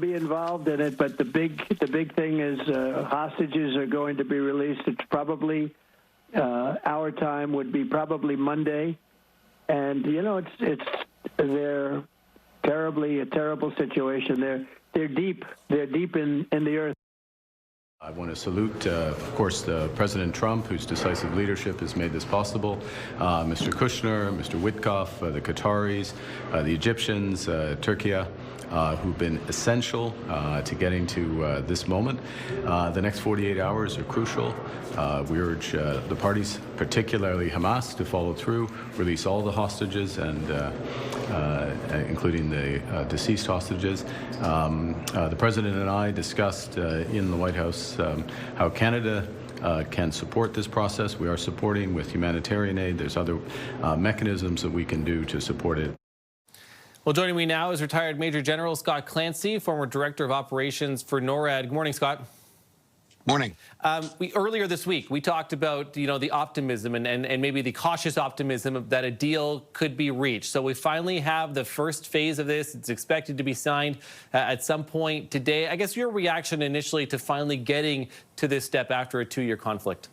be involved in it, but the big thing is hostages are going to be released. It's probably our time would be probably Monday, and they're a terrible situation. They're deep in the earth. I want to salute, of course, President Trump, whose decisive leadership has made this possible, Mr. Kushner, Mr. Witkoff, the Qataris, the Egyptians, Turkey, who've been essential to getting to this moment. The next 48 hours are crucial. We urge the parties, particularly Hamas, to follow through, release all the hostages, and including the deceased hostages. The President and I discussed in the White House how Canada can support this process. We are supporting with humanitarian aid. There's other mechanisms that we can do to support it. Well, joining me now is retired Major General Scott Clancy, former Director of Operations for NORAD. Good morning, Scott. Morning. Earlier this week, we talked about, the optimism and maybe the cautious optimism that a deal could be reached. So we finally have the first phase of this. It's expected to be signed at some point today. I guess your reaction initially to finally getting to this step after a 2-year conflict?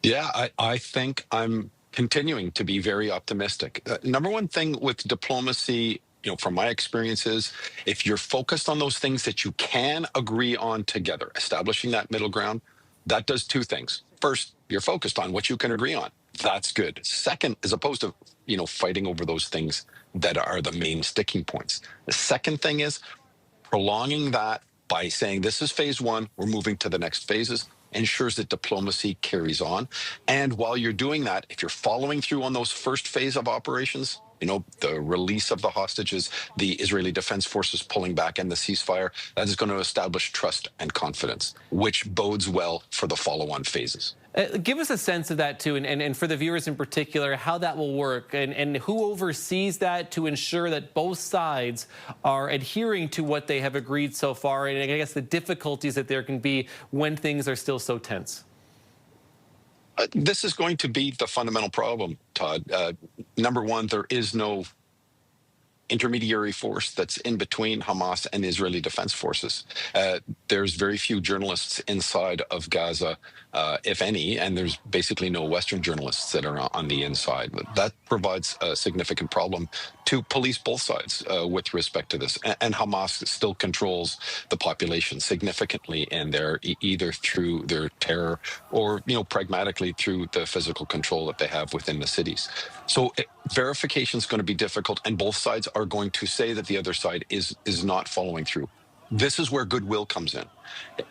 Yeah, I think I'm continuing to be very optimistic. Number one thing with diplomacy, from my experiences, if you're focused on those things that you can agree on together, establishing that middle ground, that does two things. First, you're focused on what you can agree on. That's good. Second, as opposed to, fighting over those things that are the main sticking points. The second thing is prolonging that by saying this is phase one, we're moving to the next phases, ensures that diplomacy carries on. And while you're doing that, if you're following through on those first phase of operations, the release of the hostages, the Israeli Defense Forces pulling back, and the ceasefire, that is going to establish trust and confidence, which bodes well for the follow-on phases. Give us a sense of that, too, and for the viewers in particular, how that will work and who oversees that to ensure that both sides are adhering to what they have agreed so far, and I guess the difficulties that there can be when things are still so tense. This is going to be the fundamental problem, Todd. Number one, there is no intermediary force that's in between Hamas and Israeli Defense Forces. There's very few journalists inside of Gaza, if any, and there's basically no Western journalists that are on the inside. But that provides a significant problem to police both sides with respect to this. And Hamas still controls the population significantly, and they're either through their terror or, pragmatically through the physical control that they have within the cities. So verification is going to be difficult, and both sides are going to say that the other side is not following through. This is where goodwill comes in.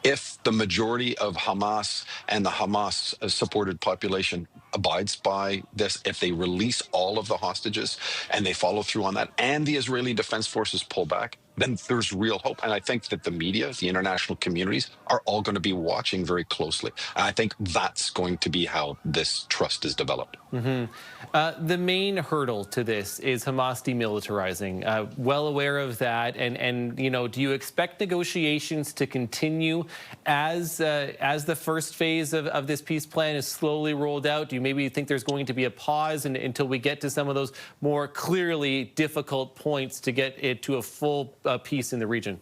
If the majority of Hamas and the Hamas-supported population abides by this, if they release all of the hostages and they follow through on that, and the Israeli Defense Forces pull back, then there's real hope. And I think that the media, the international communities, are all going to be watching very closely. And I think that's going to be how this trust is developed. The main hurdle to this is Hamas demilitarizing. Well aware of that. And do you expect negotiations to continue as the first phase of this peace plan is slowly rolled out? Do you maybe think there's going to be a pause until we get to some of those more clearly difficult points to get it to a full peace in the region?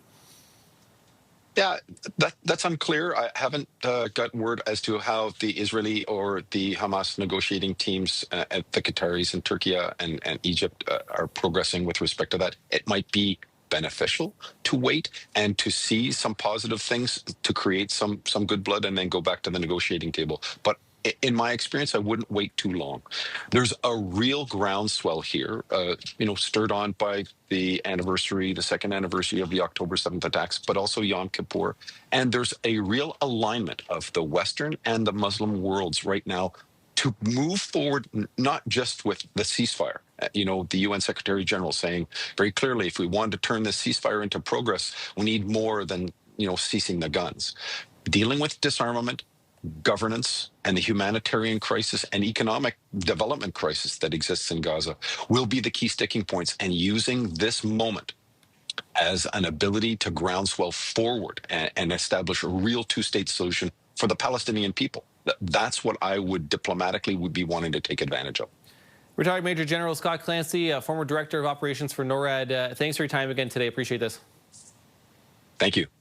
Yeah, that's unclear. I haven't got word as to how the Israeli or the Hamas negotiating teams at the Qataris and Turkey and Egypt are progressing with respect to that. It might be beneficial to wait and to see some positive things to create some good blood and then go back to the negotiating table. But in my experience, I wouldn't wait too long. There's a real groundswell here, stirred on by the second anniversary of the October 7th attacks, but also Yom Kippur. And there's a real alignment of the Western and the Muslim worlds right now to move forward, not just with the ceasefire. The UN Secretary General saying very clearly, if we want to turn this ceasefire into progress, we need more than, ceasing the guns. Dealing with disarmament, governance, and the humanitarian crisis and economic development crisis that exists in Gaza will be the key sticking points, and using this moment as an ability to groundswell forward and establish a real two-state solution for the Palestinian people. That's what I would be wanting to take advantage of. Retired Major General Scott Clancy, former Director of Operations for NORAD. Thanks for your time again today. Appreciate this. Thank you.